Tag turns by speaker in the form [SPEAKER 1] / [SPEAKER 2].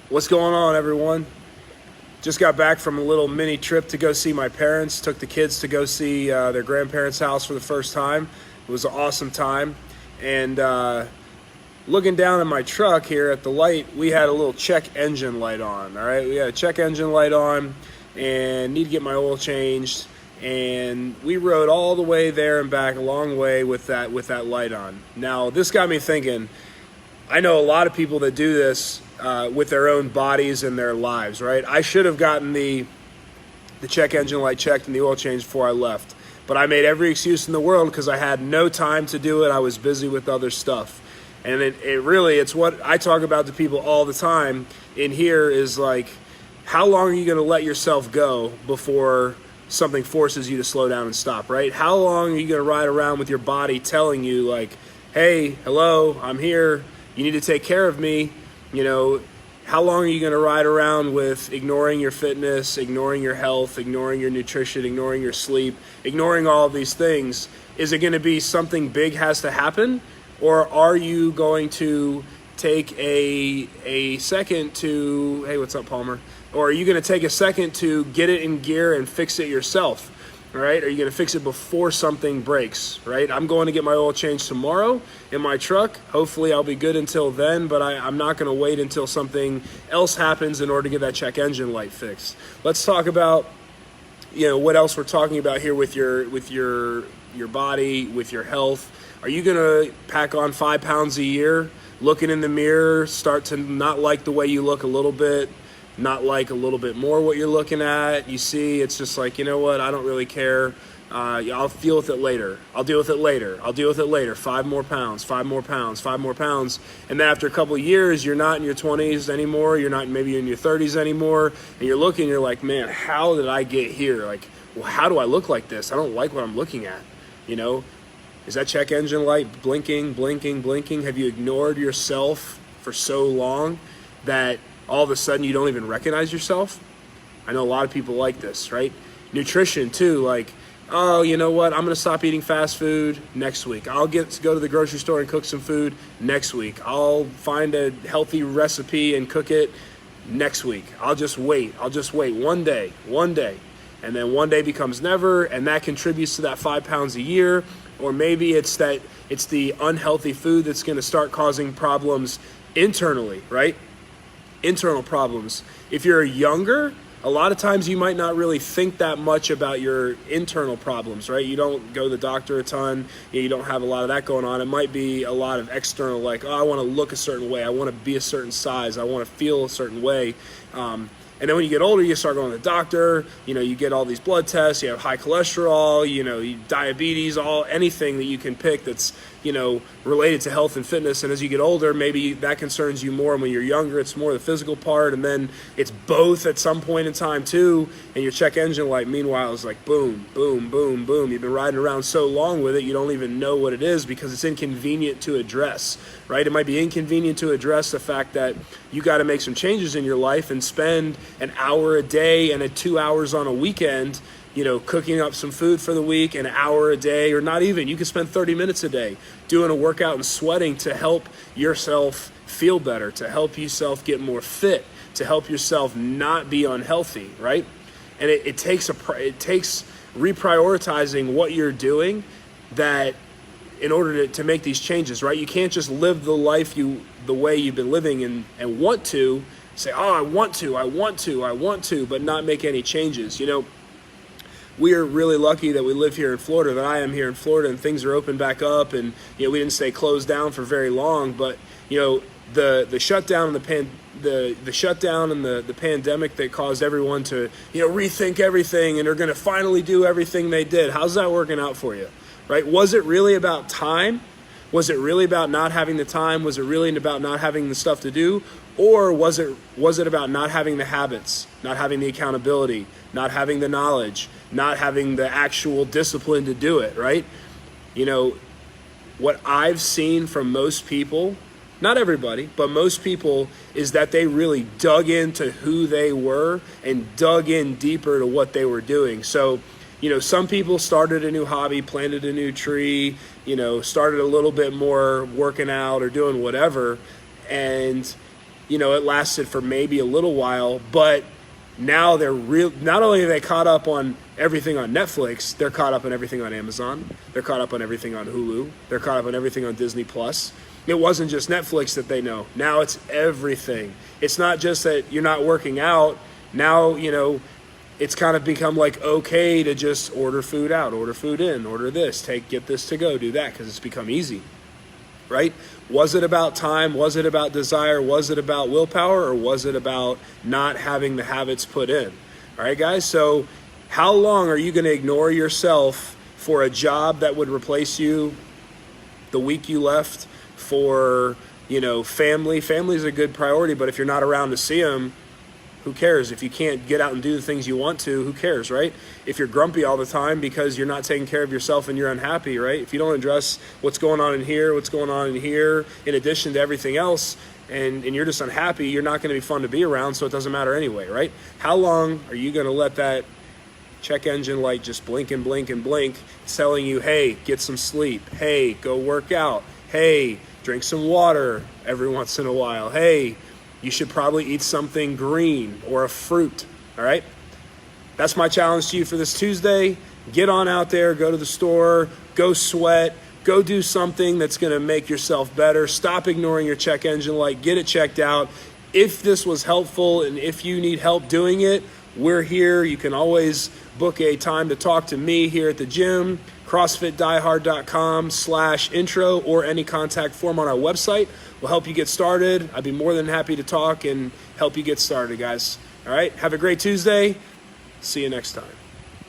[SPEAKER 1] What's going on, everyone? Just got back from a little mini trip to go see my parents. Took the kids to go see their grandparents' house for the first time. It was an awesome time. And looking down in my truck here at the light, we had a little check engine light on. All right, we had a check engine light on and need to get my oil changed. And we rode all the way there and back a long way with that light on. Now, this got me thinking. I know a lot of people that do this with their own bodies and their lives, right? I should have gotten the check engine light checked and the oil change before I left. But I made every excuse in the world because I had no time to do it. I was busy with other stuff. And it's what I talk about to people all the time in here is like, how long are you going to let yourself go before something forces you to slow down and stop, right? How long are you going to ride around with your body telling you like, hey, hello, I'm here. You need to take care of me. You know, how long are you going to ride around with ignoring your fitness, ignoring your health, ignoring your nutrition, ignoring your sleep, ignoring all of these things? Is it going to be something big has to happen? Or are you going to take a second to, hey, what's up, Palmer? Or are you going to take a second to get it in gear and fix it yourself? Right? Are you going to fix it before something breaks, right? I'm going to get my oil changed tomorrow in my truck. Hopefully I'll be good until then, but I'm not going to wait until something else happens in order to get that check engine light fixed. Let's talk about, what else we're talking about here with your body, with your health. Are you going to pack on 5 pounds a year, looking in the mirror, start to not like the way you look a little bit, not like a little bit more what you're looking at? You see, it's just like, you know what, I don't really care. I'll deal with it later. I'll deal with it later. 5 more pounds. And then after a couple of years, you're not in your 20s anymore. You're not maybe in your 30s anymore. And you're looking, you're like, man, how did I get here? Like, well, how do I look like this? I don't like what I'm looking at. Is that check engine light blinking? Have you ignored yourself for so long that all of a sudden you don't even recognize yourself? I know a lot of people like this, right? Nutrition too, like, oh, you know what? I'm going to stop eating fast food next week. I'll go to the grocery store and cook some food next week. I'll find a healthy recipe and cook it next week. I'll just wait one day. And then one day becomes never, and that contributes to that 5 pounds a year. Or maybe it's the unhealthy food that's going to start causing problems internally, right? Internal problems. If you're younger, a lot of times you might not really think that much about your internal problems, right? You don't go to the doctor a ton. You don't have a lot of that going on. It might be a lot of external, like, oh, I want to look a certain way. I want to be a certain size. I want to feel a certain way. And then when you get older, you start going to the doctor, you get all these blood tests, you have high cholesterol, diabetes, anything that you can pick that's, related to health and fitness. And as you get older, maybe that concerns you more. And when you're younger, it's more the physical part. And then it's both at some point in time too. And your check engine light, meanwhile, is like boom, boom, boom, boom. You've been riding around so long with it, you don't even know what it is because it's inconvenient to address, right? It might be inconvenient to address the fact that you got to make some changes in your life and spend an hour a day and 2 hours on a weekend, cooking up some food for the week, an hour a day, or not even. You can spend 30 minutes a day doing a workout and sweating to help yourself feel better, to help yourself get more fit, to help yourself not be unhealthy, right? And it takes reprioritizing what you're doing that in order to make these changes, right? You can't just live the life the way you've been living and want to say, oh, I want to, but not make any changes. We are really lucky that we live here in Florida, that I am here in Florida, and things are open back up, and we didn't stay closed down for very long. But the shutdown and the shutdown and the pandemic that caused everyone to rethink everything, and they're going to finally do everything they did. How's that working out for you, right? Was it really about time? Was it really about not having the time? Was it really about not having the stuff to do? Or was it about not having the habits, not having the accountability, not having the knowledge, not having the actual discipline to do it, right? What I've seen from most people, not everybody, but most people, is that they really dug into who they were and dug in deeper to what they were doing. So, some people started a new hobby, planted a new tree, started a little bit more working out or doing whatever, and it lasted for maybe a little while, but now they're not only are they caught up on everything on Netflix, they're caught up on everything on Amazon, they're caught up on everything on Hulu, they're caught up on everything on Disney Plus. It wasn't just Netflix that they know. Now it's everything. It's not just that you're not working out. Now, it's kind of become like okay to just order food out, order food in, order this, get this to go, do that, because it's become easy, right? Was it about time? Was it about desire? Was it about willpower? Or was it about not having the habits put in? All right, guys, so how long are you going to ignore yourself for a job that would replace you the week you left, for, family? Family is a good priority, but if you're not around to see them, who cares? If you can't get out and do the things you want to, who cares, right? If you're grumpy all the time because you're not taking care of yourself and you're unhappy, right? If you don't address what's going on in here, in addition to everything else, and you're just unhappy, you're not going to be fun to be around, so it doesn't matter anyway, right? How long are you going to let that check engine light just blink and blink and blink, telling you, hey, get some sleep, hey, go work out, hey, drink some water every once in a while, hey, you should probably eat something green or a fruit, all right? That's my challenge to you for this Tuesday. Get on out there, go to the store, go sweat, go do something that's going to make yourself better. Stop ignoring your check engine light, get it checked out. If this was helpful and if you need help doing it, we're here. You can always book a time to talk to me here at the gym, CrossFitDieHard.com/intro, or any contact form on our website. We'll help you get started. I'd be more than happy to talk and help you get started, guys. All right, have a great Tuesday. See you next time.